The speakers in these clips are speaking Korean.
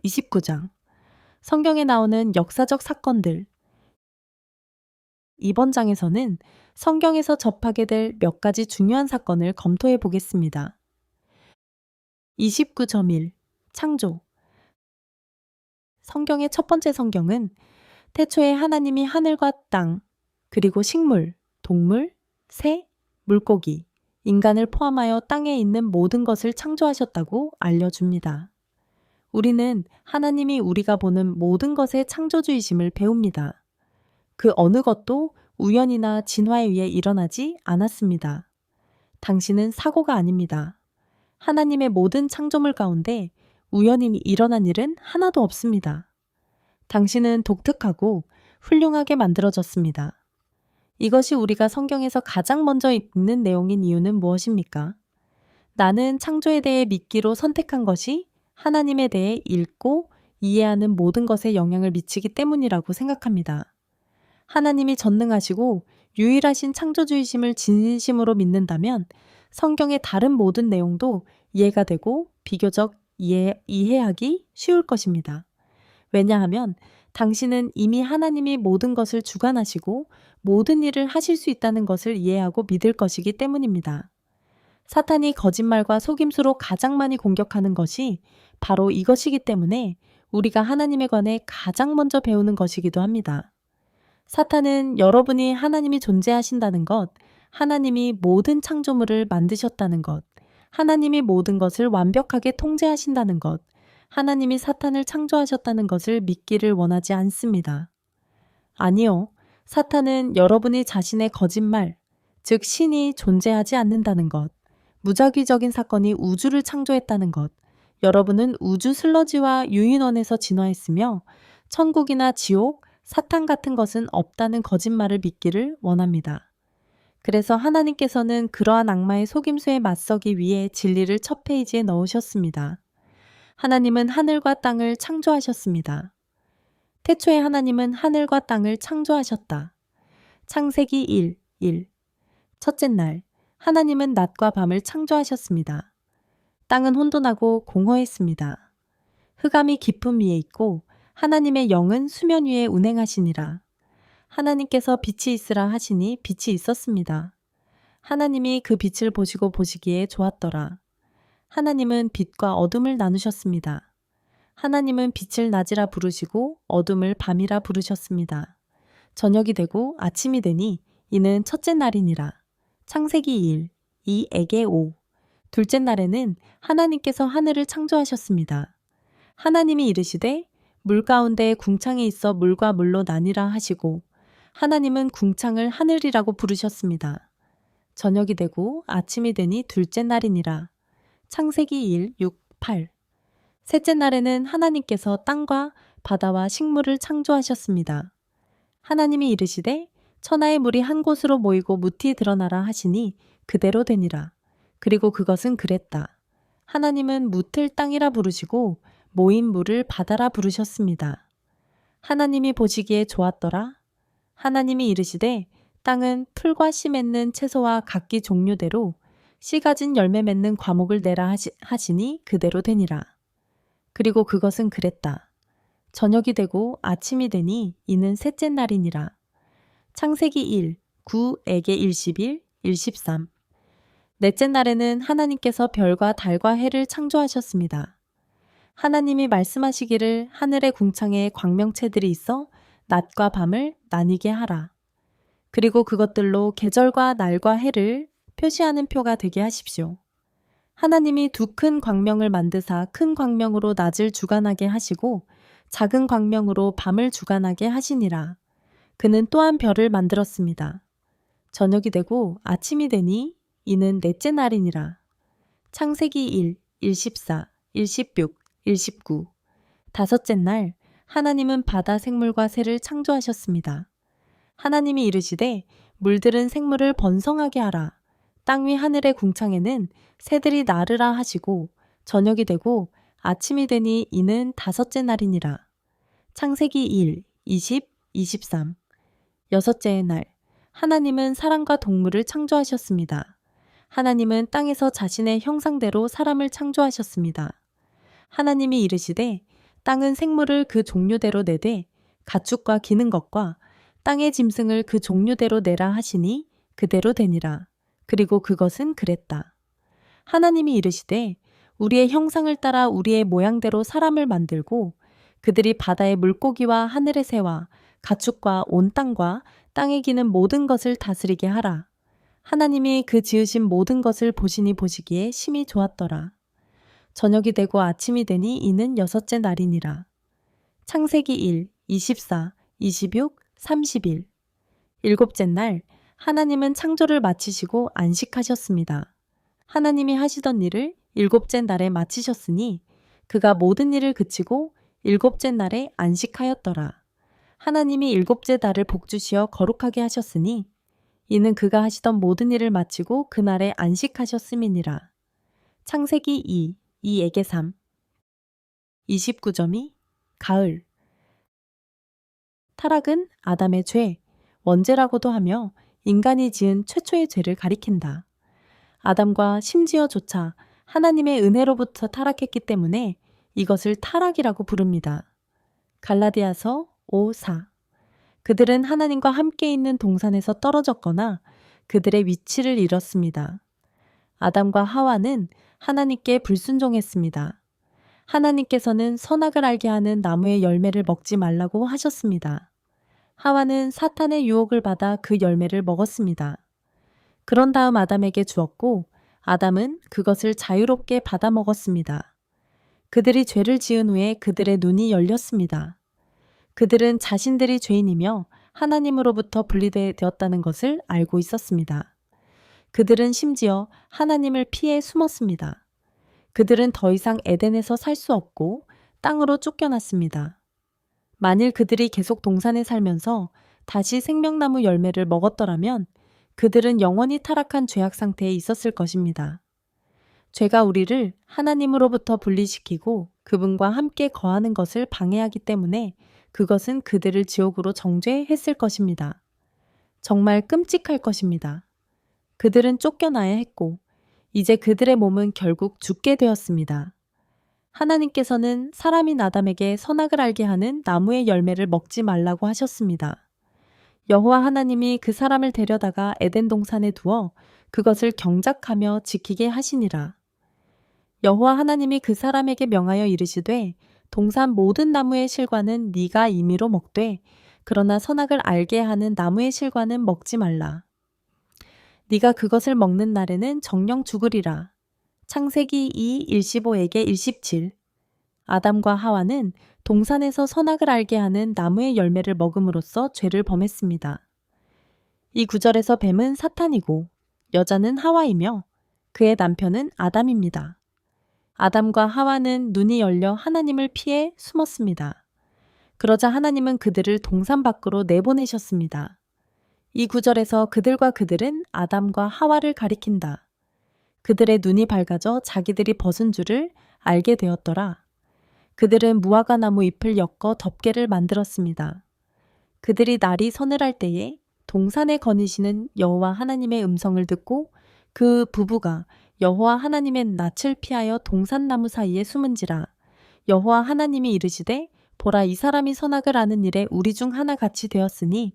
29장. 성경에 나오는 역사적 사건들. 이번 장에서는 성경에서 접하게 될 몇 가지 중요한 사건을 검토해 보겠습니다. 29.1. 창조. 성경의 첫 번째 성경은 태초에 하나님이 하늘과 땅, 그리고 식물, 동물, 새, 물고기, 인간을 포함하여 땅에 있는 모든 것을 창조하셨다고 알려줍니다. 우리는 하나님이 우리가 보는 모든 것의 창조주이심을 배웁니다. 그 어느 것도 우연이나 진화에 의해 일어나지 않았습니다. 당신은 사고가 아닙니다. 하나님의 모든 창조물 가운데 우연히 일어난 일은 하나도 없습니다. 당신은 독특하고 훌륭하게 만들어졌습니다. 이것이 우리가 성경에서 가장 먼저 읽는 내용인 이유는 무엇입니까? 나는 창조에 대해 믿기로 선택한 것이 하나님에 대해 읽고 이해하는 모든 것에 영향을 미치기 때문이라고 생각합니다. 하나님이 전능하시고 유일하신 창조주이심을 진심으로 믿는다면 성경의 다른 모든 내용도 이해가 되고 비교적 이해하기 쉬울 것입니다. 왜냐하면 당신은 이미 하나님이 모든 것을 주관하시고 모든 일을 하실 수 있다는 것을 이해하고 믿을 것이기 때문입니다. 사탄이 거짓말과 속임수로 가장 많이 공격하는 것이 바로 이것이기 때문에 우리가 하나님에 관해 가장 먼저 배우는 것이기도 합니다. 사탄은 여러분이 하나님이 존재하신다는 것, 하나님이 모든 창조물을 만드셨다는 것, 하나님이 모든 것을 완벽하게 통제하신다는 것, 하나님이 사탄을 창조하셨다는 것을 믿기를 원하지 않습니다. 아니요. 사탄은 여러분이 자신의 거짓말, 즉 신이 존재하지 않는다는 것, 무작위적인 사건이 우주를 창조했다는 것, 여러분은 우주 슬러지와 유인원에서 진화했으며 천국이나 지옥, 사탄 같은 것은 없다는 거짓말을 믿기를 원합니다. 그래서 하나님께서는 그러한 악마의 속임수에 맞서기 위해 진리를 첫 페이지에 넣으셨습니다. 하나님은 하늘과 땅을 창조하셨습니다. 태초에 하나님은 하늘과 땅을 창조하셨다. 창세기 1. 첫째 날, 하나님은 낮과 밤을 창조하셨습니다. 땅은 혼돈하고 공허했습니다. 흑암이 깊음 위에 있고 하나님의 영은 수면 위에 운행하시니라. 하나님께서 빛이 있으라 하시니 빛이 있었습니다. 하나님이 그 빛을 보시고 보시기에 좋았더라. 하나님은 빛과 어둠을 나누셨습니다. 하나님은 빛을 낮이라 부르시고 어둠을 밤이라 부르셨습니다. 저녁이 되고 아침이 되니 이는 첫째 날이니라. 창세기 2에게 5. 둘째 날에는 하나님께서 하늘을 창조하셨습니다. 하나님이 이르시되 물 가운데 궁창이 있어 물과 물로 나뉘라 하시고 하나님은 궁창을 하늘이라고 부르셨습니다. 저녁이 되고 아침이 되니 둘째 날이니라. 창세기 6, 8. 셋째 날에는 하나님께서 땅과 바다와 식물을 창조하셨습니다. 하나님이 이르시되 천하의 물이 한 곳으로 모이고 무티 드러나라 하시니 그대로 되니라. 그리고 그것은 그랬다. 하나님은 무틀 땅이라 부르시고 모인 물을 바다라 부르셨습니다. 하나님이 보시기에 좋았더라. 하나님이 이르시되 땅은 풀과 씨 맺는 채소와 각기 종류대로 씨 가진 열매 맺는 과목을 내라 하시니 그대로 되니라. 그리고 그것은 그랬다. 저녁이 되고 아침이 되니 이는 셋째 날이니라. 창세기 9에게 11, 13. 넷째 날에는 하나님께서 별과 달과 해를 창조하셨습니다. 하나님이 말씀하시기를 하늘의 궁창에 광명체들이 있어 낮과 밤을 나뉘게 하라. 그리고 그것들로 계절과 날과 해를 표시하는 표가 되게 하십시오. 하나님이 두 큰 광명을 만드사 큰 광명으로 낮을 주관하게 하시고 작은 광명으로 밤을 주관하게 하시니라. 그는 또한 별을 만들었습니다. 저녁이 되고 아침이 되니 이는 넷째 날이니라. 창세기 14, 16, 19. 다섯째 날 하나님은 바다 생물과 새를 창조하셨습니다. 하나님이 이르시되 물들은 생물을 번성하게 하라. 땅 위 하늘의 궁창에는 새들이 나르라 하시고 저녁이 되고 아침이 되니 이는 다섯째 날이니라. 창세기 20, 23. 여섯째 날 하나님은 사람과 동물을 창조하셨습니다. 하나님은 땅에서 자신의 형상대로 사람을 창조하셨습니다. 하나님이 이르시되 땅은 생물을 그 종류대로 내되 가축과 기는 것과 땅의 짐승을 그 종류대로 내라 하시니 그대로 되니라. 그리고 그것은 그랬다. 하나님이 이르시되 우리의 형상을 따라 우리의 모양대로 사람을 만들고 그들이 바다의 물고기와 하늘의 새와 가축과 온 땅과 땅에 기는 모든 것을 다스리게 하라. 하나님이 그 지으신 모든 것을 보시니 보시기에 심히 좋았더라. 저녁이 되고 아침이 되니 이는 여섯째 날이니라. 창세기 1, 24, 26, 31. 일곱째 날 하나님은 창조를 마치시고 안식하셨습니다. 하나님이 하시던 일을 일곱째 날에 마치셨으니 그가 모든 일을 그치고 일곱째 날에 안식하였더라. 하나님이 일곱째 달을 복주시어 거룩하게 하셨으니 이는 그가 하시던 모든 일을 마치고 그날에 안식하셨음이니라. 창세기 2, 2에게 3. 29.2 가을. 타락은 아담의 죄, 원죄라고도 하며 인간이 지은 최초의 죄를 가리킨다. 아담과 심지어조차 하나님의 은혜로부터 타락했기 때문에 이것을 타락이라고 부릅니다. 갈라디아서 5, 4. 그들은 하나님과 함께 있는 동산에서 떨어졌거나 그들의 위치를 잃었습니다. 아담과 하와는 하나님께 불순종했습니다. 하나님께서는 선악을 알게 하는 나무의 열매를 먹지 말라고 하셨습니다. 하와는 사탄의 유혹을 받아 그 열매를 먹었습니다. 그런 다음 아담에게 주었고 아담은 그것을 자유롭게 받아 먹었습니다. 그들이 죄를 지은 후에 그들의 눈이 열렸습니다. 그들은 자신들이 죄인이며 하나님으로부터 분리되었다는 것을 알고 있었습니다. 그들은 심지어 하나님을 피해 숨었습니다. 그들은 더 이상 에덴에서 살 수 없고 땅으로 쫓겨났습니다. 만일 그들이 계속 동산에 살면서 다시 생명나무 열매를 먹었더라면 그들은 영원히 타락한 죄악 상태에 있었을 것입니다. 죄가 우리를 하나님으로부터 분리시키고 그분과 함께 거하는 것을 방해하기 때문에 그것은 그들을 지옥으로 정죄했을 것입니다. 정말 끔찍할 것입니다. 그들은 쫓겨나야 했고 이제 그들의 몸은 결국 죽게 되었습니다. 하나님께서는 사람인 아담에게 선악을 알게 하는 나무의 열매를 먹지 말라고 하셨습니다. 여호와 하나님이 그 사람을 데려다가 에덴 동산에 두어 그것을 경작하며 지키게 하시니라. 여호와 하나님이 그 사람에게 명하여 이르시되 동산 모든 나무의 실과는 네가 임의로 먹되 그러나 선악을 알게 하는 나무의 실과는 먹지 말라. 네가 그것을 먹는 날에는 정령 죽으리라. 창세기 2, 15에게 17. 아담과 하와는 동산에서 선악을 알게 하는 나무의 열매를 먹음으로써 죄를 범했습니다. 이 구절에서 뱀은 사탄이고 여자는 하와이며 그의 남편은 아담입니다. 아담과 하와는 눈이 열려 하나님을 피해 숨었습니다. 그러자 하나님은 그들을 동산 밖으로 내보내셨습니다. 이 구절에서 그들과 그들은 아담과 하와를 가리킨다. 그들의 눈이 밝아져 자기들이 벗은 줄을 알게 되었더라. 그들은 무화과 나무 잎을 엮어 덮개를 만들었습니다. 그들이 날이 서늘할 때에 동산에 거니시는 여호와 하나님의 음성을 듣고 그 부부가 여호와 하나님의 낯을 피하여 동산나무 사이에 숨은지라. 여호와 하나님이 이르시되 보라 이 사람이 선악을 아는 일에 우리 중 하나 같이 되었으니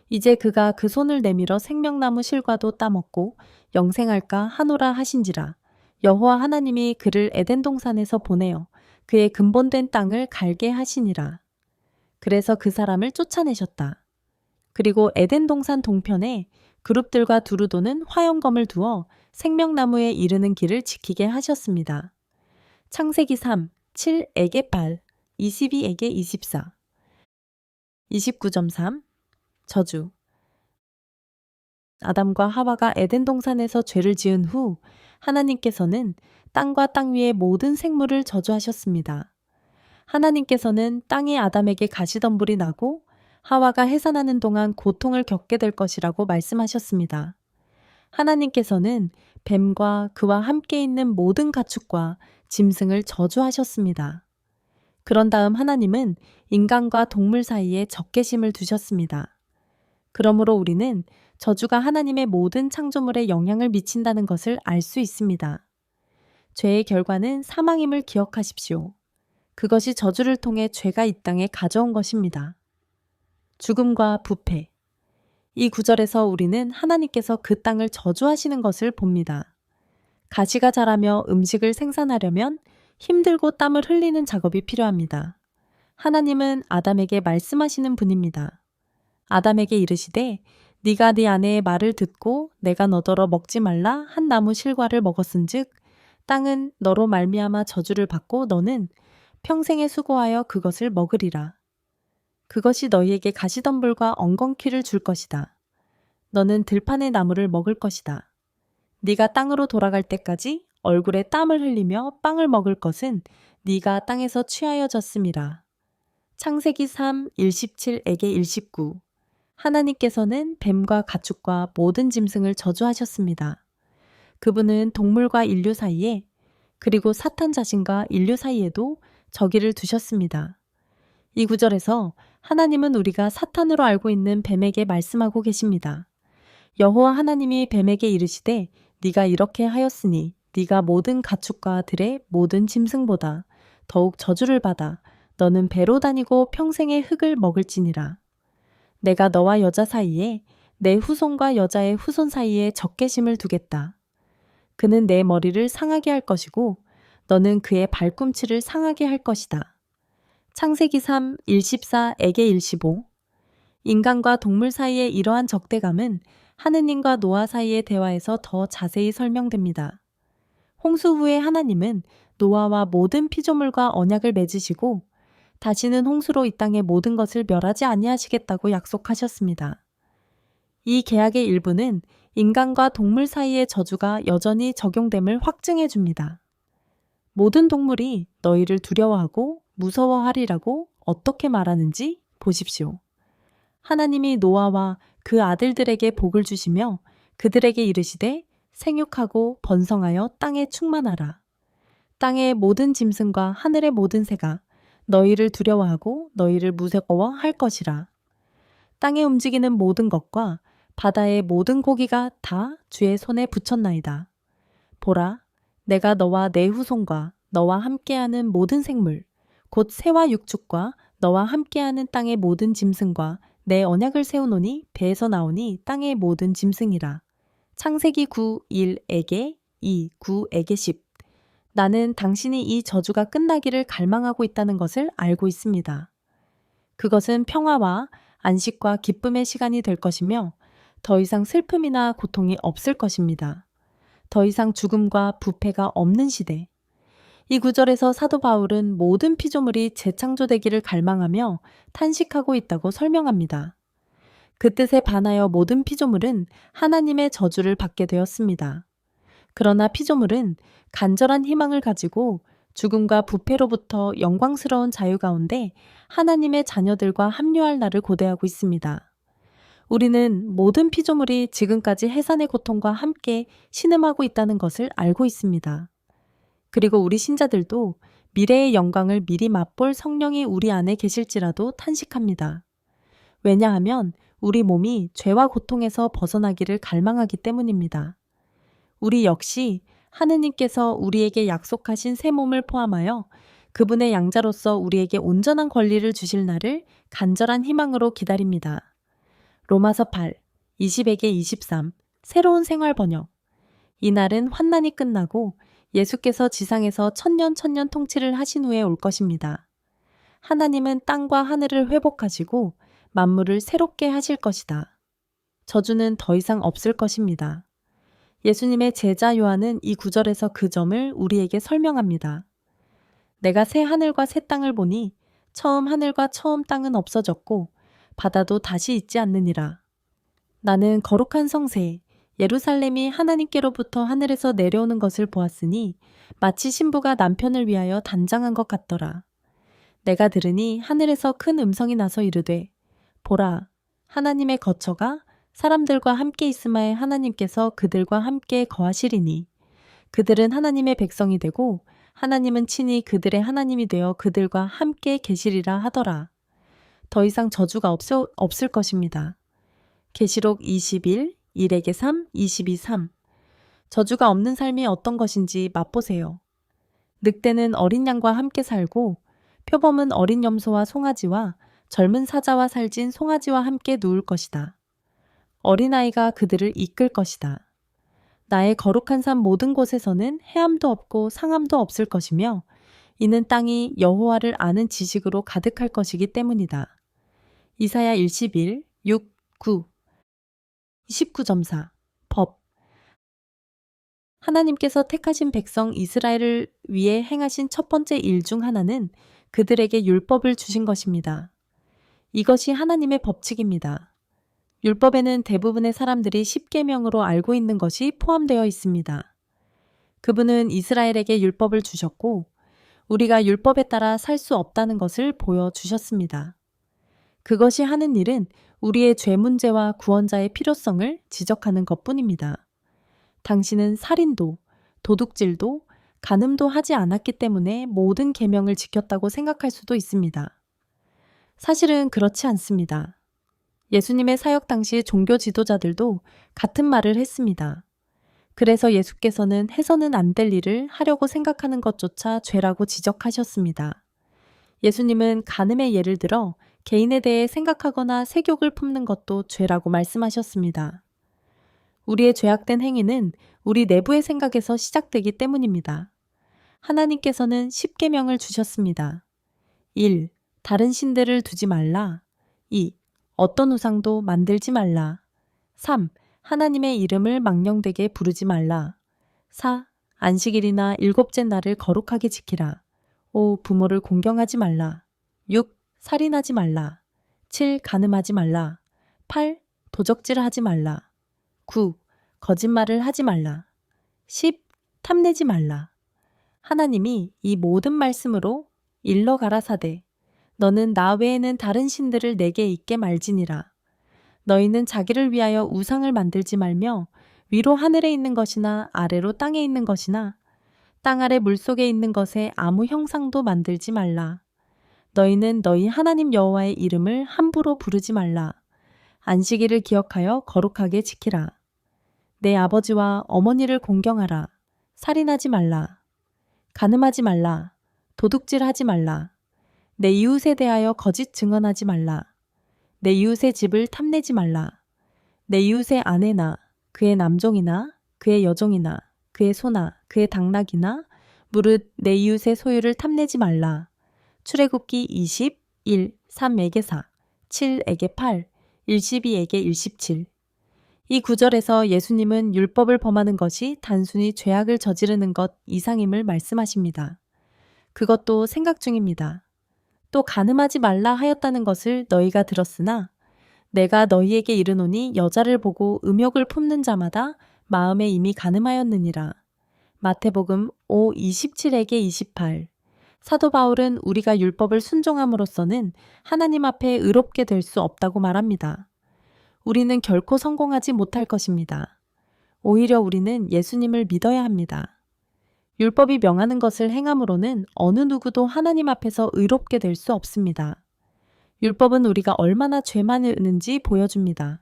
이제 그가 그 손을 내밀어 생명나무 실과도 따먹고 영생할까 하노라 하신지라. 여호와 하나님이 그를 에덴 동산에서 보내어 그의 근본된 땅을 갈게 하시니라. 그래서 그 사람을 쫓아내셨다. 그리고 에덴 동산 동편에 그룹들과 두루 도는 화영검을 두어 생명나무에 이르는 길을 지키게 하셨습니다. 창세기 3, 7에게 8, 22에게 24. 29.3 저주. 아담과 하와가 에덴 동산에서 죄를 지은 후 하나님께서는 땅과 땅 위의 모든 생물을 저주하셨습니다. 하나님께서는 땅이 아담에게 가시덤불이 나고 하와가 해산하는 동안 고통을 겪게 될 것이라고 말씀하셨습니다. 하나님께서는 뱀과 그와 함께 있는 모든 가축과 짐승을 저주하셨습니다. 그런 다음 하나님은 인간과 동물 사이에 적개심을 두셨습니다. 그러므로 우리는 저주가 하나님의 모든 창조물에 영향을 미친다는 것을 알 수 있습니다. 죄의 결과는 사망임을 기억하십시오. 그것이 저주를 통해 죄가 이 땅에 가져온 것입니다. 죽음과 부패. 이 구절에서 우리는 하나님께서 그 땅을 저주하시는 것을 봅니다. 가시가 자라며 음식을 생산하려면 힘들고 땀을 흘리는 작업이 필요합니다. 하나님은 아담에게 말씀하시는 분입니다. 아담에게 이르시되 네가 네 아내의 말을 듣고 내가 너더러 먹지 말라 한 나무 실과를 먹었은즉 땅은 너로 말미암아 저주를 받고 너는 평생에 수고하여 그것을 먹으리라. 그것이 너희에게 가시덤불과 엉겅퀴를 줄 것이다. 너는 들판의 나무를 먹을 것이다. 네가 땅으로 돌아갈 때까지 얼굴에 땀을 흘리며 빵을 먹을 것은 네가 땅에서 취하여 졌음이라. 창세기 3, 17에게 19. 하나님께서는 뱀과 가축과 모든 짐승을 저주하셨습니다. 그분은 동물과 인류 사이에 그리고 사탄 자신과 인류 사이에도 저기를 두셨습니다. 이 구절에서 하나님은 우리가 사탄으로 알고 있는 뱀에게 말씀하고 계십니다. 여호와 하나님이 뱀에게 이르시되 네가 이렇게 하였으니 네가 모든 가축과 들의 모든 짐승보다 더욱 저주를 받아 너는 배로 다니고 평생의 흙을 먹을지니라. 내가 너와 여자 사이에 내 후손과 여자의 후손 사이에 적개심을 두겠다. 그는 내 머리를 상하게 할 것이고 너는 그의 발꿈치를 상하게 할 것이다. 창세기 3, 14에게 15. 인간과 동물 사이의 이러한 적대감은 하느님과 노아 사이의 대화에서 더 자세히 설명됩니다. 홍수 후에 하나님은 노아와 모든 피조물과 언약을 맺으시고 다시는 홍수로 이 땅의 모든 것을 멸하지 아니하시겠다고 약속하셨습니다. 이 계약의 일부는 인간과 동물 사이의 저주가 여전히 적용됨을 확증해 줍니다. 모든 동물이 너희를 두려워하고 무서워하리라고 어떻게 말하는지 보십시오. 하나님이 노아와 그 아들들에게 복을 주시며 그들에게 이르시되 생육하고 번성하여 땅에 충만하라. 땅의 모든 짐승과 하늘의 모든 새가 너희를 두려워하고 너희를 무서워할 것이라. 땅에 움직이는 모든 것과 바다의 모든 고기가 다 주의 손에 붙였나이다. 보라, 내가 너와 내 후손과 너와 함께하는 모든 생물, 곧 새와 육축과 너와 함께하는 땅의 모든 짐승과 내 언약을 세우노니 배에서 나오니 땅의 모든 짐승이라. 창세기 9, 1에게 2, 9에게 10. 나는 당신이 이 저주가 끝나기를 갈망하고 있다는 것을 알고 있습니다. 그것은 평화와 안식과 기쁨의 시간이 될 것이며 더 이상 슬픔이나 고통이 없을 것입니다. 더 이상 죽음과 부패가 없는 시대. 이 구절에서 사도 바울은 모든 피조물이 재창조되기를 갈망하며 탄식하고 있다고 설명합니다. 그 뜻에 반하여 모든 피조물은 하나님의 저주를 받게 되었습니다. 그러나 피조물은 간절한 희망을 가지고 죽음과 부패로부터 영광스러운 자유 가운데 하나님의 자녀들과 합류할 날을 고대하고 있습니다. 우리는 모든 피조물이 지금까지 해산의 고통과 함께 신음하고 있다는 것을 알고 있습니다. 그리고 우리 신자들도 미래의 영광을 미리 맛볼 성령이 우리 안에 계실지라도 탄식합니다. 왜냐하면 우리 몸이 죄와 고통에서 벗어나기를 갈망하기 때문입니다. 우리 역시 하느님께서 우리에게 약속하신 새 몸을 포함하여 그분의 양자로서 우리에게 온전한 권리를 주실 날을 간절한 희망으로 기다립니다. 로마서 8, 20에게 23, 새로운 생활 번역. 이 날은 환난이 끝나고 예수께서 지상에서 천년 통치를 하신 후에 올 것입니다. 하나님은 땅과 하늘을 회복하시고 만물을 새롭게 하실 것이다. 저주는 더 이상 없을 것입니다. 예수님의 제자 요한은 이 구절에서 그 점을 우리에게 설명합니다. 내가 새 하늘과 새 땅을 보니 처음 하늘과 처음 땅은 없어졌고 바다도 다시 있지 않느니라. 나는 거룩한 성새 예루살렘이 하나님께로부터 하늘에서 내려오는 것을 보았으니 마치 신부가 남편을 위하여 단장한 것 같더라. 내가 들으니 하늘에서 큰 음성이 나서 이르되 보라, 하나님의 거처가 사람들과 함께 있음에 하나님께서 그들과 함께 거하시리니 그들은 하나님의 백성이 되고 하나님은 친히 그들의 하나님이 되어 그들과 함께 계시리라 하더라. 더 이상 저주가 없을 것입니다. 계시록 21, 1에게 3, 22, 3. 저주가 없는 삶이 어떤 것인지 맛보세요. 늑대는 어린 양과 함께 살고 표범은 어린 염소와 송아지와 젊은 사자와 살찐 송아지와 함께 누울 것이다. 어린아이가 그들을 이끌 것이다. 나의 거룩한 산 모든 곳에서는 해함도 없고 상함도 없을 것이며 이는 땅이 여호와를 아는 지식으로 가득할 것이기 때문이다. 이사야 11, 6, 9 29.4 법 하나님께서 택하신 백성 이스라엘을 위해 행하신 첫 번째 일 중 하나는 그들에게 율법을 주신 것입니다. 이것이 하나님의 법칙입니다. 율법에는 대부분의 사람들이 십계명으로 알고 있는 것이 포함되어 있습니다. 그분은 이스라엘에게 율법을 주셨고 우리가 율법에 따라 살 수 없다는 것을 보여주셨습니다. 그것이 하는 일은 우리의 죄 문제와 구원자의 필요성을 지적하는 것뿐입니다. 당신은 살인도, 도둑질도, 간음도 하지 않았기 때문에 모든 계명을 지켰다고 생각할 수도 있습니다. 사실은 그렇지 않습니다. 예수님의 사역 당시 종교 지도자들도 같은 말을 했습니다. 그래서 예수께서는 해서는 안 될 일을 하려고 생각하는 것조차 죄라고 지적하셨습니다. 예수님은 간음의 예를 들어 개인에 대해 생각하거나 색욕을 품는 것도 죄라고 말씀하셨습니다. 우리의 죄악된 행위는 우리 내부의 생각에서 시작되기 때문입니다. 하나님께서는 십계명을 주셨습니다. 1. 다른 신들을 두지 말라. 2. 어떤 우상도 만들지 말라. 3. 하나님의 이름을 망령되게 부르지 말라. 4. 안식일이나 일곱째 날을 거룩하게 지키라. 5. 부모를 공경하지 말라. 6. 살인하지 말라. 7. 간음하지 말라. 8. 도적질하지 말라. 9. 거짓말을 하지 말라. 10. 탐내지 말라. 하나님이 이 모든 말씀으로 일러 가라사대 너는 나 외에는 다른 신들을 내게 있게 말지니라. 너희는 자기를 위하여 우상을 만들지 말며 위로 하늘에 있는 것이나 아래로 땅에 있는 것이나 땅 아래 물속에 있는 것에 아무 형상도 만들지 말라. 너희는 너희 하나님 여호와의 이름을 함부로 부르지 말라. 안식일을 기억하여 거룩하게 지키라. 내 아버지와 어머니를 공경하라. 살인하지 말라. 간음하지 말라. 도둑질하지 말라. 내 이웃에 대하여 거짓 증언하지 말라. 내 이웃의 집을 탐내지 말라. 내 이웃의 아내나 그의 남종이나 그의 여종이나 그의 소나 그의 당나귀나 무릇 내 이웃의 소유를 탐내지 말라. 출애굽기 20, 1, 3에게 4, 7에게 8, 12에게 17. 이 구절에서 예수님은 율법을 범하는 것이 단순히 죄악을 저지르는 것 이상임을 말씀하십니다. 그것도 생각 중입니다. 또 간음하지 말라 하였다는 것을 너희가 들었으나 내가 너희에게 이르노니 여자를 보고 음욕을 품는 자마다 마음에 이미 간음하였느니라. 마태복음 5, 27에게 28. 사도 바울은 우리가 율법을 순종함으로써는 하나님 앞에 의롭게 될 수 없다고 말합니다. 우리는 결코 성공하지 못할 것입니다. 오히려 우리는 예수님을 믿어야 합니다. 율법이 명하는 것을 행함으로는 어느 누구도 하나님 앞에서 의롭게 될 수 없습니다. 율법은 우리가 얼마나 죄 많은지 보여줍니다.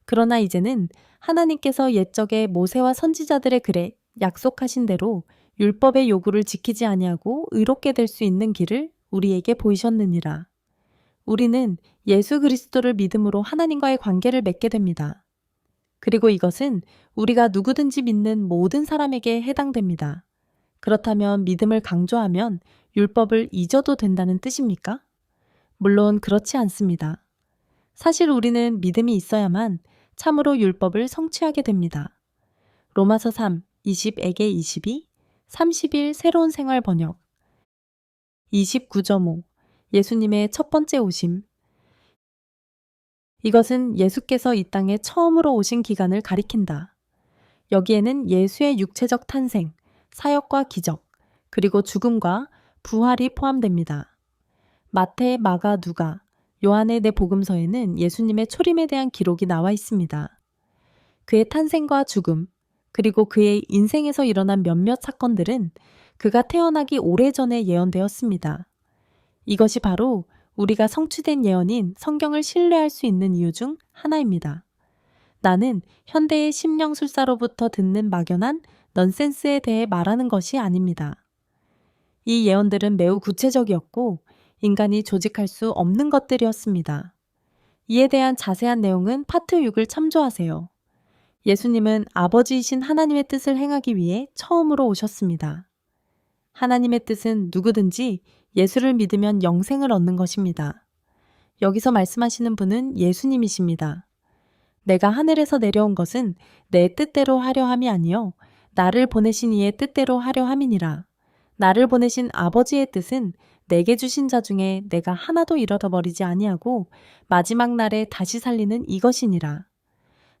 그러나 이제는 하나님께서 옛적에 모세와 선지자들의 글에 약속하신 대로 율법의 요구를 지키지 아니하고 의롭게 될 수 있는 길을 우리에게 보이셨느니라. 우리는 예수 그리스도를 믿음으로 하나님과의 관계를 맺게 됩니다. 그리고 이것은 우리가 누구든지 믿는 모든 사람에게 해당됩니다. 그렇다면 믿음을 강조하면 율법을 잊어도 된다는 뜻입니까? 물론 그렇지 않습니다. 사실 우리는 믿음이 있어야만 참으로 율법을 성취하게 됩니다. 로마서 3, 20에게 22, 30일 새로운 생활 번역 29.5 예수님의 첫 번째 오심 이것은 예수께서 이 땅에 처음으로 오신 기간을 가리킨다. 여기에는 예수의 육체적 탄생, 사역과 기적, 그리고 죽음과 부활이 포함됩니다. 마태, 마가, 누가, 요한의 네 복음서에는 예수님의 초림에 대한 기록이 나와 있습니다. 그의 탄생과 죽음, 그리고 그의 인생에서 일어난 몇몇 사건들은 그가 태어나기 오래전에 예언되었습니다. 이것이 바로 우리가 성취된 예언인 성경을 신뢰할 수 있는 이유 중 하나입니다. 나는 현대의 심령술사로부터 듣는 막연한 넌센스에 대해 말하는 것이 아닙니다. 이 예언들은 매우 구체적이었고 인간이 조직할 수 없는 것들이었습니다. 이에 대한 자세한 내용은 파트 6을 참조하세요. 예수님은 아버지이신 하나님의 뜻을 행하기 위해 처음으로 오셨습니다. 하나님의 뜻은 누구든지 예수를 믿으면 영생을 얻는 것입니다. 여기서 말씀하시는 분은 예수님이십니다. 내가 하늘에서 내려온 것은 내 뜻대로 하려 함이 아니요 나를 보내신 이의 뜻대로 하려 함이니라. 나를 보내신 아버지의 뜻은 내게 주신 자 중에 내가 하나도 잃어버리지 아니하고 마지막 날에 다시 살리는 이것이니라.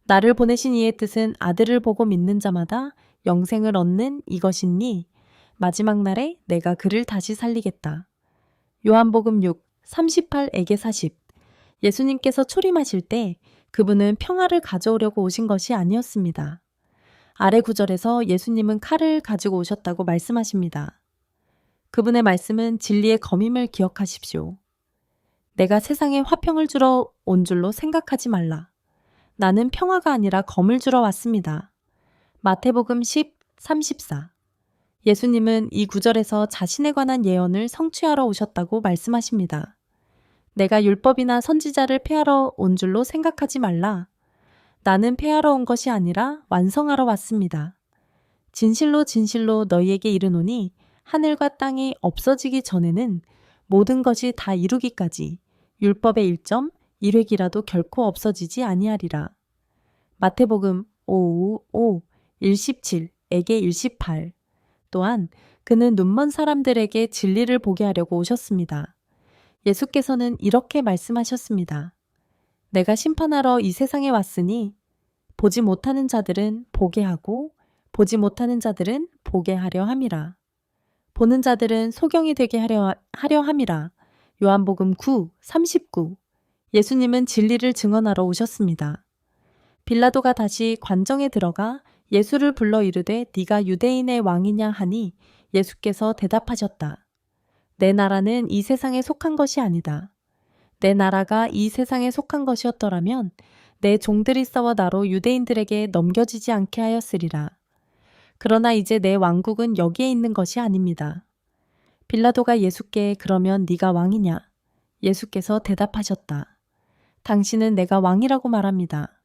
나를 보내신 이의 뜻은 아들을 보고 믿는 자마다 영생을 얻는 이것이니 마지막 날에 내가 그를 다시 살리겠다. 요한복음 6, 38에게 40. 예수님께서 초림하실 때 그분은 평화를 가져오려고 오신 것이 아니었습니다. 아래 구절에서 예수님은 칼을 가지고 오셨다고 말씀하십니다. 그분의 말씀은 진리의 검임을 기억하십시오. 내가 세상에 화평을 주러 온 줄로 생각하지 말라. 나는 평화가 아니라 검을 주러 왔습니다. 마태복음 10, 34. 예수님은 이 구절에서 자신에 관한 예언을 성취하러 오셨다고 말씀하십니다. 내가 율법이나 선지자를 폐하러 온 줄로 생각하지 말라. 나는 폐하러 온 것이 아니라 완성하러 왔습니다. 진실로 진실로 너희에게 이르노니 하늘과 땅이 없어지기 전에는 모든 것이 다 이루기까지 율법의 1점 1획이라도 결코 없어지지 아니하리라. 마태복음 5, 17에게 18. 또한 그는 눈먼 사람들에게 진리를 보게 하려고 오셨습니다. 예수께서는 이렇게 말씀하셨습니다. 내가 심판하러 이 세상에 왔으니 보지 못하는 자들은 보게 하고 보지 못하는 자들은 보게 하려 함이라. 보는 자들은 소경이 되게 하려 함이라. 요한복음 9, 39. 예수님은 진리를 증언하러 오셨습니다. 빌라도가 다시 관정에 들어가 예수를 불러 이르되 네가 유대인의 왕이냐 하니 예수께서 대답하셨다. 내 나라는 이 세상에 속한 것이 아니다. 내 나라가 이 세상에 속한 것이었더라면 내 종들이 싸워 나로 유대인들에게 넘겨지지 않게 하였으리라. 그러나 이제 내 왕국은 여기에 있는 것이 아닙니다. 빌라도가 예수께 그러면 네가 왕이냐? 예수께서 대답하셨다. 당신은 내가 왕이라고 말합니다.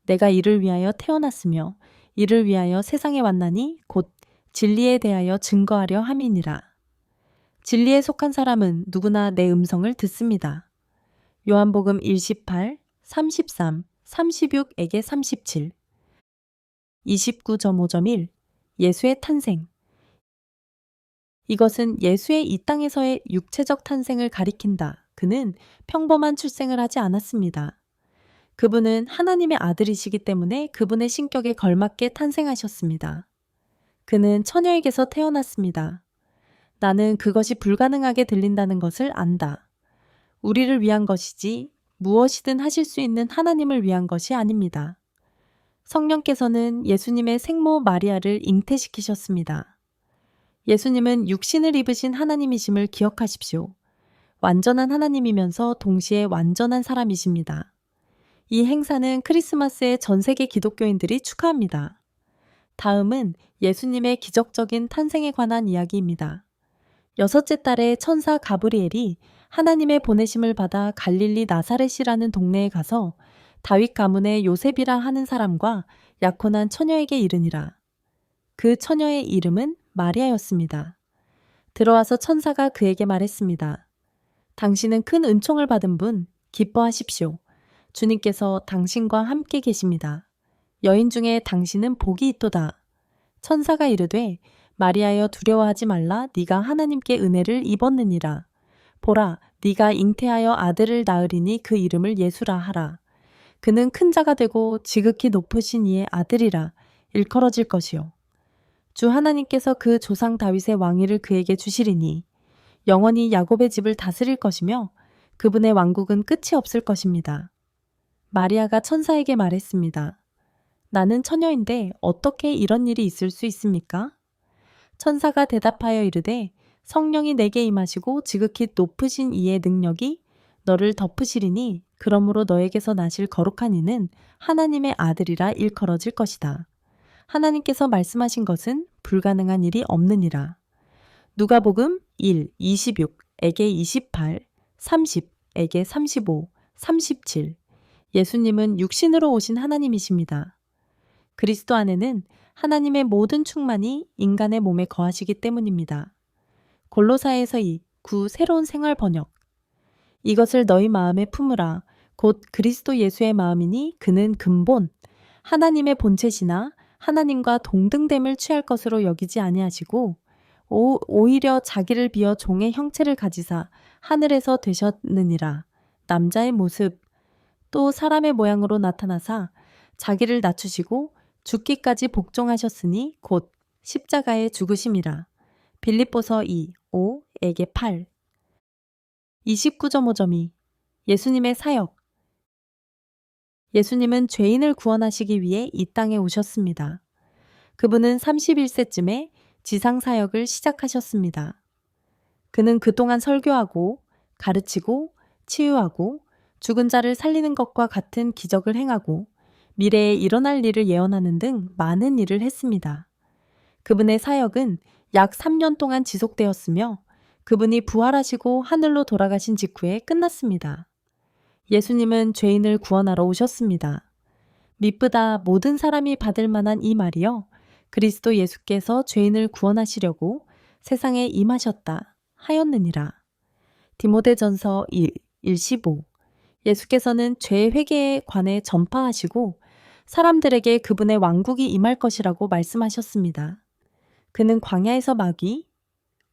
내가 이를 위하여 태어났으며 이를 위하여 세상에 왔나니 곧 진리에 대하여 증거하려 함이니라. 진리에 속한 사람은 누구나 내 음성을 듣습니다. 요한복음 1:18, 33, 36에게 37. 29.5.1 예수의 탄생. 이것은 예수의 이 땅에서의 육체적 탄생을 가리킨다. 그는 평범한 출생을 하지 않았습니다. 그분은 하나님의 아들이시기 때문에 그분의 신격에 걸맞게 탄생하셨습니다. 그는 처녀에게서 태어났습니다. 나는 그것이 불가능하게 들린다는 것을 안다. 우리를 위한 것이지 무엇이든 하실 수 있는 하나님을 위한 것이 아닙니다. 성령께서는 예수님의 생모 마리아를 잉태시키셨습니다. 예수님은 육신을 입으신 하나님이심을 기억하십시오. 완전한 하나님이면서 동시에 완전한 사람이십니다. 이 행사는 크리스마스에 전 세계 기독교인들이 축하합니다. 다음은 예수님의 기적적인 탄생에 관한 이야기입니다. 6째 달에 천사 가브리엘이 하나님의 보내심을 받아 갈릴리 나사렛이라는 동네에 가서 다윗 가문의 요셉이라 하는 사람과 약혼한 처녀에게 이르니라. 그 처녀의 이름은 마리아였습니다. 들어와서 천사가 그에게 말했습니다. 당신은 큰 은총을 받은 분, 기뻐하십시오. 주님께서 당신과 함께 계십니다. 여인 중에 당신은 복이 있도다. 천사가 이르되 마리아여 두려워하지 말라. 네가 하나님께 은혜를 입었느니라. 보라, 네가 잉태하여 아들을 낳으리니 그 이름을 예수라 하라. 그는 큰 자가 되고 지극히 높으신 이의 아들이라 일컬어질 것이요. 주 하나님께서 그 조상 다윗의 왕위를 그에게 주시리니 영원히 야곱의 집을 다스릴 것이며 그분의 왕국은 끝이 없을 것입니다. 마리아가 천사에게 말했습니다. 나는 처녀인데 어떻게 이런 일이 있을 수 있습니까? 천사가 대답하여 이르되 성령이 내게 임하시고 지극히 높으신 이의 능력이 너를 덮으시리니 그러므로 너에게서 나실 거룩한 이는 하나님의 아들이라 일컬어질 것이다. 하나님께서 말씀하신 것은 불가능한 일이 없느니라. 누가복음 1, 26에게 28, 30에게 35, 37. 예수님은 육신으로 오신 하나님이십니다. 그리스도 안에는 하나님의 모든 충만이 인간의 몸에 거하시기 때문입니다. 골로사에서 9 새로운 생활 번역. 이것을 너희 마음에 품으라. 곧 그리스도 예수의 마음이니 그는 근본, 하나님의 본체시나 하나님과 동등됨을 취할 것으로 여기지 아니하시고 오히려 자기를 비어 종의 형체를 가지사 하늘에서 되셨느니라. 남자의 모습 또 사람의 모양으로 나타나사 자기를 낮추시고 죽기까지 복종하셨으니 곧 십자가에 죽으심이라. 빌립보서 2, 5에게 8. 29.5.2 예수님의 사역. 예수님은 죄인을 구원하시기 위해 이 땅에 오셨습니다. 그분은 31세쯤에 지상 사역을 시작하셨습니다. 그는 그동안 설교하고 가르치고 치유하고 죽은 자를 살리는 것과 같은 기적을 행하고 미래에 일어날 일을 예언하는 등 많은 일을 했습니다. 그분의 사역은 약 3년 동안 지속되었으며 그분이 부활하시고 하늘로 돌아가신 직후에 끝났습니다. 예수님은 죄인을 구원하러 오셨습니다. 미쁘다 모든 사람이 받을 만한 이 말이요. 그리스도 예수께서 죄인을 구원하시려고 세상에 임하셨다 하였느니라. 디모데전서 1:15 예수께서는 죄 회개에 관해 전파하시고 사람들에게 그분의 왕국이 임할 것이라고 말씀하셨습니다. 그는 광야에서 마귀,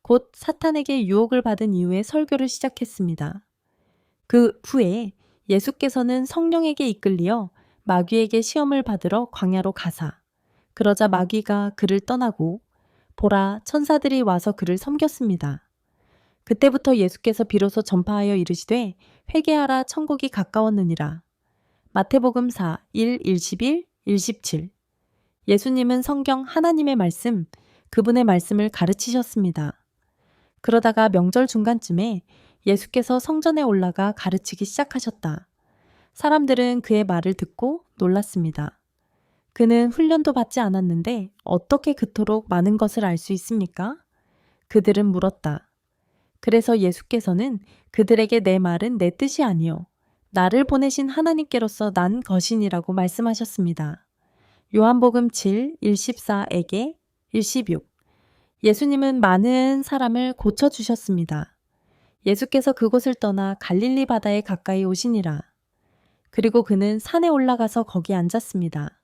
곧 사탄에게 유혹을 받은 이후에 설교를 시작했습니다. 그 후에 예수께서는 성령에게 이끌리어 마귀에게 시험을 받으러 광야로 가사 그러자 마귀가 그를 떠나고 보라 천사들이 와서 그를 섬겼습니다. 그때부터 예수께서 비로소 전파하여 이르시되 회개하라 천국이 가까웠느니라. 마태복음 4, 1, 11, 17 예수님은 성경 하나님의 말씀, 그분의 말씀을 가르치셨습니다. 그러다가 명절 중간쯤에 예수께서 성전에 올라가 가르치기 시작하셨다. 사람들은 그의 말을 듣고 놀랐습니다. 그는 훈련도 받지 않았는데 어떻게 그토록 많은 것을 알 수 있습니까? 그들은 물었다. 그래서 예수께서는 그들에게 내 말은 내 뜻이 아니요 나를 보내신 하나님께로서 난 것이니라고 말씀하셨습니다. 요한복음 7, 14에게 16 예수님은 많은 사람을 고쳐주셨습니다. 예수께서 그곳을 떠나 갈릴리 바다에 가까이 오시니라. 그리고 그는 산에 올라가서 거기 앉았습니다.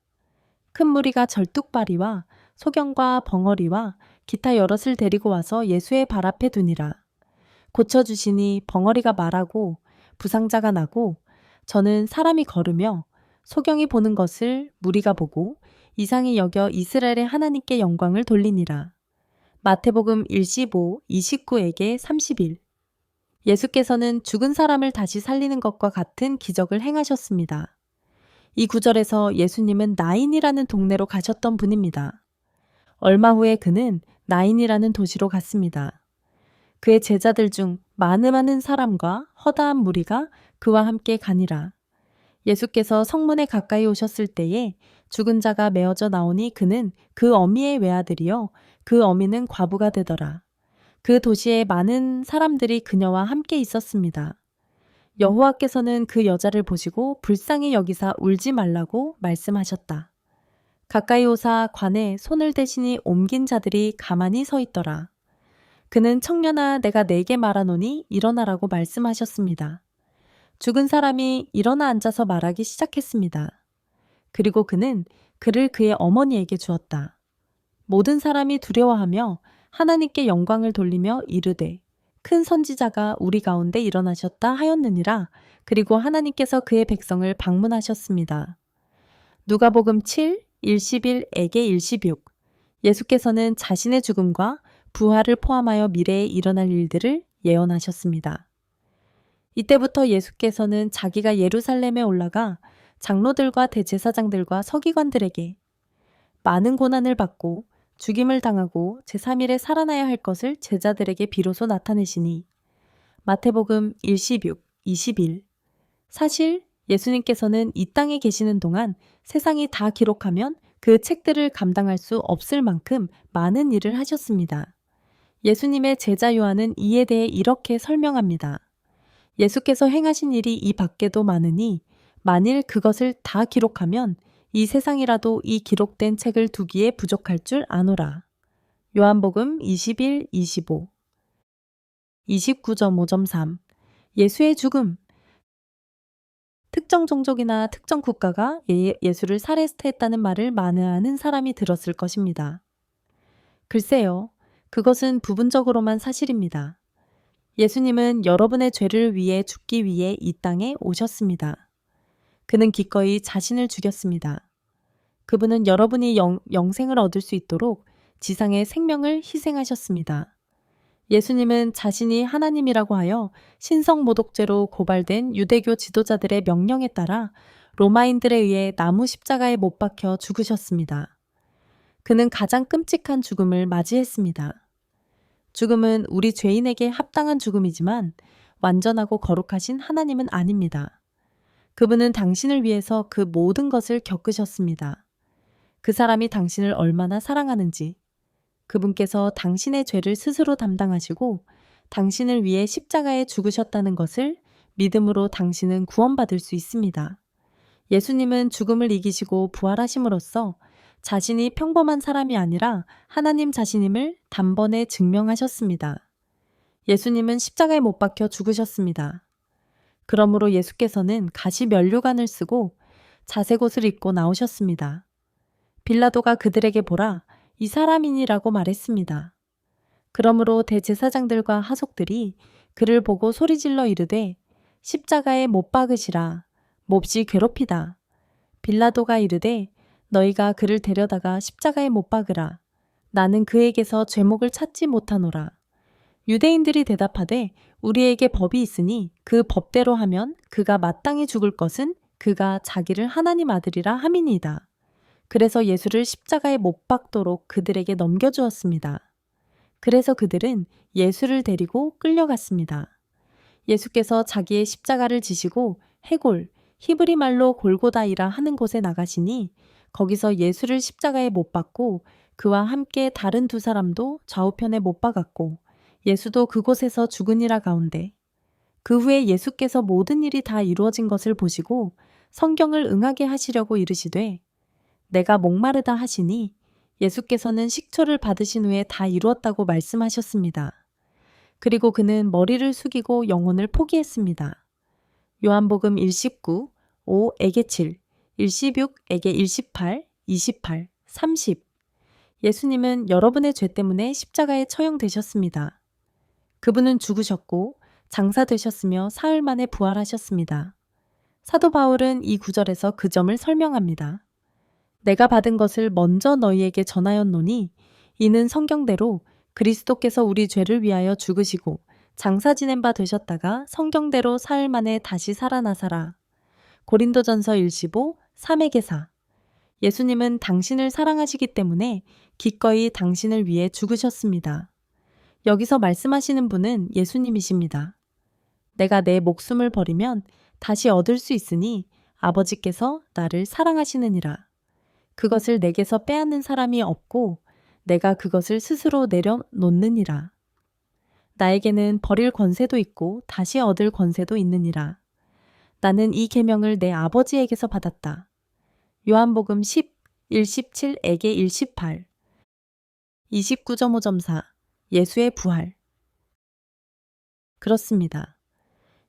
큰 무리가 절뚝발이와 소경과 벙어리와 기타 여럿을 데리고 와서 예수의 발 앞에 두니라. 고쳐주시니 벙어리가 말하고 부상자가 나고 저는 사람이 걸으며 소경이 보는 것을 무리가 보고 이상히 여겨 이스라엘의 하나님께 영광을 돌리니라. 마태복음 1:15, 29에게 31 예수께서는 죽은 사람을 다시 살리는 것과 같은 기적을 행하셨습니다. 이 구절에서 예수님은 나인이라는 동네로 가셨던 분입니다. 얼마 후에 그는 나인이라는 도시로 갔습니다. 그의 제자들 중 많은 사람과 허다한 무리가 그와 함께 가니라. 예수께서 성문에 가까이 오셨을 때에 죽은 자가 메어져 나오니 그는 그 어미의 외아들이요 그 어미는 과부가 되더라. 그 도시에 많은 사람들이 그녀와 함께 있었습니다. 여호와께서는 그 여자를 보시고 불쌍히 여기사 울지 말라고 말씀하셨다. 가까이 오사 관에 손을 대시니 옮긴 자들이 가만히 서 있더라. 그는 청년아 내가 네게 말하노니 일어나라고 말씀하셨습니다. 죽은 사람이 일어나 앉아서 말하기 시작했습니다. 그리고 그는 그를 그의 어머니에게 주었다. 모든 사람이 두려워하며 하나님께 영광을 돌리며 이르되 큰 선지자가 우리 가운데 일어나셨다 하였느니라. 그리고 하나님께서 그의 백성을 방문하셨습니다. 누가복음 7, 11에게 16 예수께서는 자신의 죽음과 부활을 포함하여 미래에 일어날 일들을 예언하셨습니다. 이때부터 예수께서는 자기가 예루살렘에 올라가 장로들과 대제사장들과 서기관들에게 많은 고난을 받고 죽임을 당하고 제3일에 살아나야 할 것을 제자들에게 비로소 나타내시니 마태복음 1:16, 21 사실 예수님께서는 이 땅에 계시는 동안 세상이 다 기록하면 그 책들을 감당할 수 없을 만큼 많은 일을 하셨습니다. 예수님의 제자 요한은 이에 대해 이렇게 설명합니다. 예수께서 행하신 일이 이 밖에도 많으니 만일 그것을 다 기록하면 이 세상이라도 이 기록된 책을 두기에 부족할 줄 아노라. 요한복음 21, 25 29.5.3 예수의 죽음 특정 종족이나 특정 국가가 예수를 살해했다는 말을 만회하는 사람이 들었을 것입니다. 글쎄요, 그것은 부분적으로만 사실입니다. 예수님은 여러분의 죄를 위해 죽기 위해 이 땅에 오셨습니다. 그는 기꺼이 자신을 죽였습니다. 그분은 여러분이 영생을 얻을 수 있도록 지상의 생명을 희생하셨습니다. 예수님은 자신이 하나님이라고 하여 신성모독죄로 고발된 유대교 지도자들의 명령에 따라 로마인들에 의해 나무 십자가에 못 박혀 죽으셨습니다. 그는 가장 끔찍한 죽음을 맞이했습니다. 죽음은 우리 죄인에게 합당한 죽음이지만 완전하고 거룩하신 하나님은 아닙니다. 그분은 당신을 위해서 그 모든 것을 겪으셨습니다. 그 사람이 당신을 얼마나 사랑하는지, 그분께서 당신의 죄를 스스로 담당하시고 당신을 위해 십자가에 죽으셨다는 것을 믿음으로 당신은 구원받을 수 있습니다. 예수님은 죽음을 이기시고 부활하심으로써 자신이 평범한 사람이 아니라 하나님 자신임을 단번에 증명하셨습니다. 예수님은 십자가에 못 박혀 죽으셨습니다. 그러므로 예수께서는 가시 면류관을 쓰고 자색 옷을 입고 나오셨습니다. 빌라도가 그들에게 보라, 이 사람이니라고 말했습니다. 그러므로 대제사장들과 하속들이 그를 보고 소리질러 이르되 십자가에 못 박으시라, 몹시 괴롭히다. 빌라도가 이르되 너희가 그를 데려다가 십자가에 못 박으라. 나는 그에게서 죄목을 찾지 못하노라. 유대인들이 대답하되 우리에게 법이 있으니 그 법대로 하면 그가 마땅히 죽을 것은 그가 자기를 하나님 아들이라 함이니이다. 그래서 예수를 십자가에 못 박도록 그들에게 넘겨주었습니다. 그래서 그들은 예수를 데리고 끌려갔습니다. 예수께서 자기의 십자가를 지시고 해골, 히브리 말로 골고다이라 하는 곳에 나가시니 거기서 예수를 십자가에 못 박고 그와 함께 다른 두 사람도 좌우편에 못 박았고 예수도 그곳에서 죽으니라 가운데 그 후에 예수께서 모든 일이 다 이루어진 것을 보시고 성경을 응하게 하시려고 이르시되 내가 목마르다 하시니 예수께서는 식초를 받으신 후에 다 이루었다고 말씀하셨습니다. 그리고 그는 머리를 숙이고 영혼을 포기했습니다. 요한복음 1:19, 5에게 7, 1:16에게 1:18, 28, 30 예수님은 여러분의 죄 때문에 십자가에 처형되셨습니다. 그분은 죽으셨고 장사되셨으며 사흘 만에 부활하셨습니다. 사도 바울은 이 구절에서 그 점을 설명합니다. 내가 받은 것을 먼저 너희에게 전하였노니 이는 성경대로 그리스도께서 우리 죄를 위하여 죽으시고 장사 지낸 바 되셨다가 성경대로 사흘 만에 다시 살아나사라. 고린도전서 1:15, 3에게 4 예수님은 당신을 사랑하시기 때문에 기꺼이 당신을 위해 죽으셨습니다. 여기서 말씀하시는 분은 예수님이십니다. 내가 내 목숨을 버리면 다시 얻을 수 있으니 아버지께서 나를 사랑하시느니라. 그것을 내게서 빼앗는 사람이 없고 내가 그것을 스스로 내려놓느니라. 나에게는 버릴 권세도 있고 다시 얻을 권세도 있느니라. 나는 이 계명을 내 아버지에게서 받았다. 요한복음 10, 1:17에게 1:18 29.5.4 예수의 부활 그렇습니다.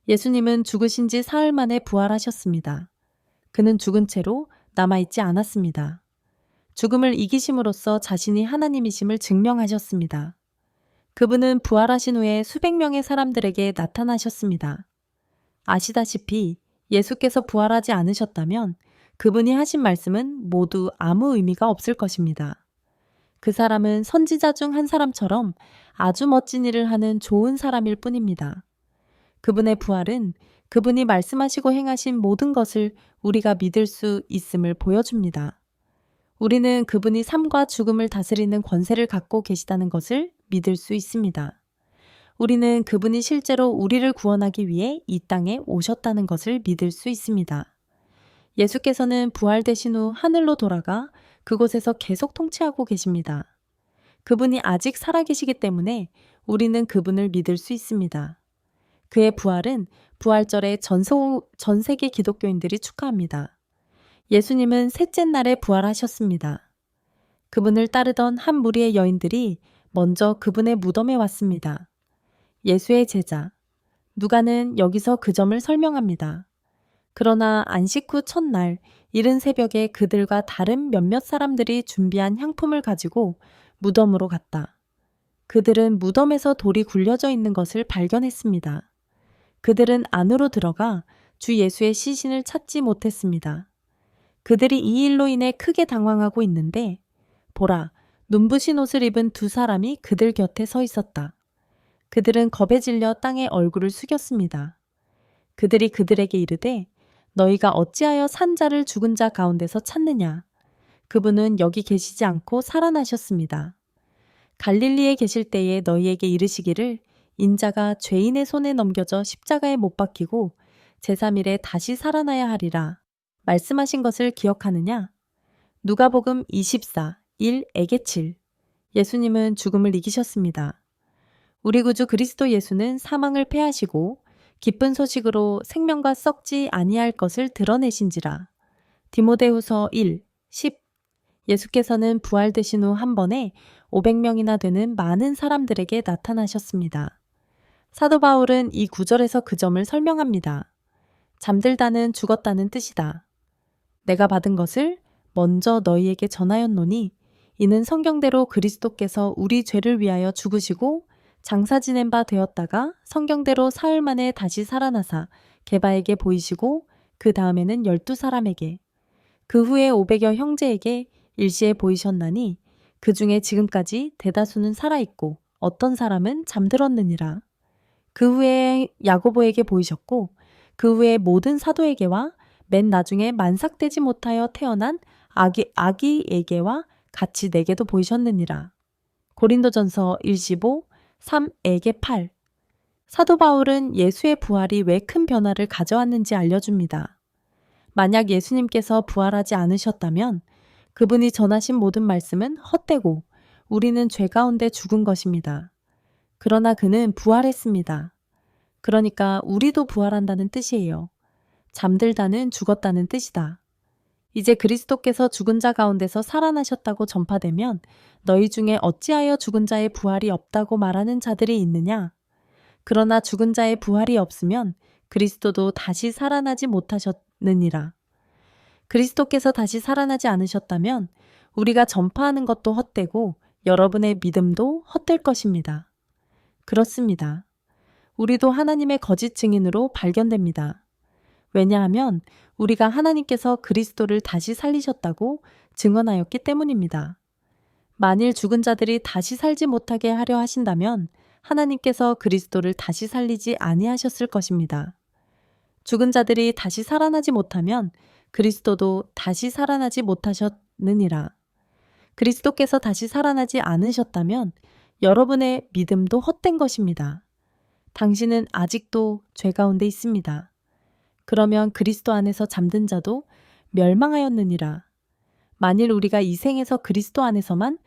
예수님은 죽으신 지 사흘 만에 부활하셨습니다. 그는 죽은 채로 남아있지 않았습니다. 죽음을 이기심으로써 자신이 하나님이심을 증명하셨습니다. 그분은 부활하신 후에 수백 명의 사람들에게 나타나셨습니다. 아시다시피 예수께서 부활하지 않으셨다면 그분이 하신 말씀은 모두 아무 의미가 없을 것입니다. 그 사람은 선지자 중 한 사람처럼 아주 멋진 일을 하는 좋은 사람일 뿐입니다. 그분의 부활은 그분이 말씀하시고 행하신 모든 것을 우리가 믿을 수 있음을 보여줍니다. 우리는 그분이 삶과 죽음을 다스리는 권세를 갖고 계시다는 것을 믿을 수 있습니다. 우리는 그분이 실제로 우리를 구원하기 위해 이 땅에 오셨다는 것을 믿을 수 있습니다. 예수께서는 부활되신 후 하늘로 돌아가 그곳에서 계속 통치하고 계십니다. 그분이 아직 살아계시기 때문에 우리는 그분을 믿을 수 있습니다. 그의 부활은 부활절에 전 세계 기독교인들이 축하합니다. 예수님은 셋째 날에 부활하셨습니다. 그분을 따르던 한 무리의 여인들이 먼저 그분의 무덤에 왔습니다. 예수의 제자 누가는 여기서 그 점을 설명합니다. 그러나 안식 후 첫날 이른 새벽에 그들과 다른 몇몇 사람들이 준비한 향품을 가지고 무덤으로 갔다. 그들은 무덤에서 돌이 굴려져 있는 것을 발견했습니다. 그들은 안으로 들어가 주 예수의 시신을 찾지 못했습니다. 그들이 이 일로 인해 크게 당황하고 있는데 보라, 눈부신 옷을 입은 두 사람이 그들 곁에 서 있었다. 그들은 겁에 질려 땅에 얼굴을 숙였습니다. 그들이 그들에게 이르되 너희가 어찌하여 산 자를 죽은 자 가운데서 찾느냐? 그분은 여기 계시지 않고 살아나셨습니다. 갈릴리에 계실 때에 너희에게 이르시기를 인자가 죄인의 손에 넘겨져 십자가에 못 박히고 제3일에 다시 살아나야 하리라. 말씀하신 것을 기억하느냐? 누가복음 24, 1에게 7. 예수님은 죽음을 이기셨습니다. 우리 구주 그리스도 예수는 사망을 패하시고 기쁜 소식으로 생명과 썩지 아니할 것을 드러내신지라. 디모데후서 1, 10. 예수께서는 부활되신 후 한 번에 500명이나 되는 많은 사람들에게 나타나셨습니다. 사도 바울은 이 구절에서 그 점을 설명합니다. 잠들다는 죽었다는 뜻이다. 내가 받은 것을 먼저 너희에게 전하였노니 이는 성경대로 그리스도께서 우리 죄를 위하여 죽으시고 장사 지낸 바 되었다가 성경대로 사흘 만에 다시 살아나사 게바에게 보이시고 그 다음에는 12사람에게 그 후에 500여 형제에게 일시에 보이셨나니 그 중에 지금까지 대다수는 살아있고 어떤 사람은 잠들었느니라. 그 후에 야고보에게 보이셨고 그 후에 모든 사도에게와 맨 나중에 만삭되지 못하여 태어난 아기에게와 같이 내게도 보이셨느니라. 고린도전서 1:15 3에게 8. 사도 바울은 예수의 부활이 왜 큰 변화를 가져왔는지 알려줍니다. 만약 예수님께서 부활하지 않으셨다면 그분이 전하신 모든 말씀은 헛되고 우리는 죄 가운데 죽은 것입니다. 그러나 그는 부활했습니다. 그러니까 우리도 부활한다는 뜻이에요. 잠들다는 죽었다는 뜻이다. 이제 그리스도께서 죽은 자 가운데서 살아나셨다고 전파되면 너희 중에 어찌하여 죽은 자의 부활이 없다고 말하는 자들이 있느냐? 그러나 죽은 자의 부활이 없으면 그리스도도 다시 살아나지 못하셨느니라. 그리스도께서 다시 살아나지 않으셨다면 우리가 전파하는 것도 헛되고 여러분의 믿음도 헛될 것입니다. 그렇습니다. 우리도 하나님의 거짓 증인으로 발견됩니다. 왜냐하면 우리가 하나님께서 그리스도를 다시 살리셨다고 증언하였기 때문입니다. 만일 죽은 자들이 다시 살지 못하게 하려 하신다면 하나님께서 그리스도를 다시 살리지 아니하셨을 것입니다. 죽은 자들이 다시 살아나지 못하면 그리스도도 다시 살아나지 못하셨느니라. 그리스도께서 다시 살아나지 않으셨다면 여러분의 믿음도 헛된 것입니다. 당신은 아직도 죄 가운데 있습니다. 그러면 그리스도 안에서 잠든 자도 멸망하였느니라. 만일 우리가 이 생에서 그리스도 안에서만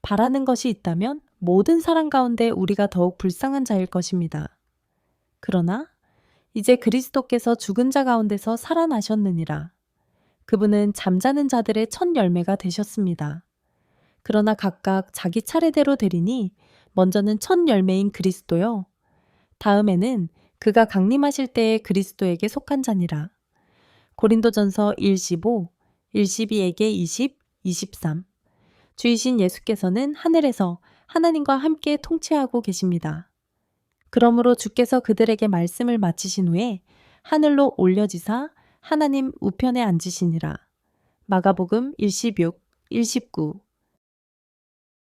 바라는 것이 있다면 모든 사람 가운데 우리가 더욱 불쌍한 자일 것입니다. 그러나 이제 그리스도께서 죽은 자 가운데서 살아나셨느니라. 그분은 잠자는 자들의 첫 열매가 되셨습니다. 그러나 각각 자기 차례대로 되리니 먼저는 첫 열매인 그리스도요. 다음에는 그가 강림하실 때에 그리스도에게 속한 자니라. 고린도전서 1:15, 1:12에게 20, 23. 주이신 예수께서는 하늘에서 하나님과 함께 통치하고 계십니다. 그러므로 주께서 그들에게 말씀을 마치신 후에 하늘로 올려지사 하나님 우편에 앉으시니라. 마가복음 1:16, 1:19.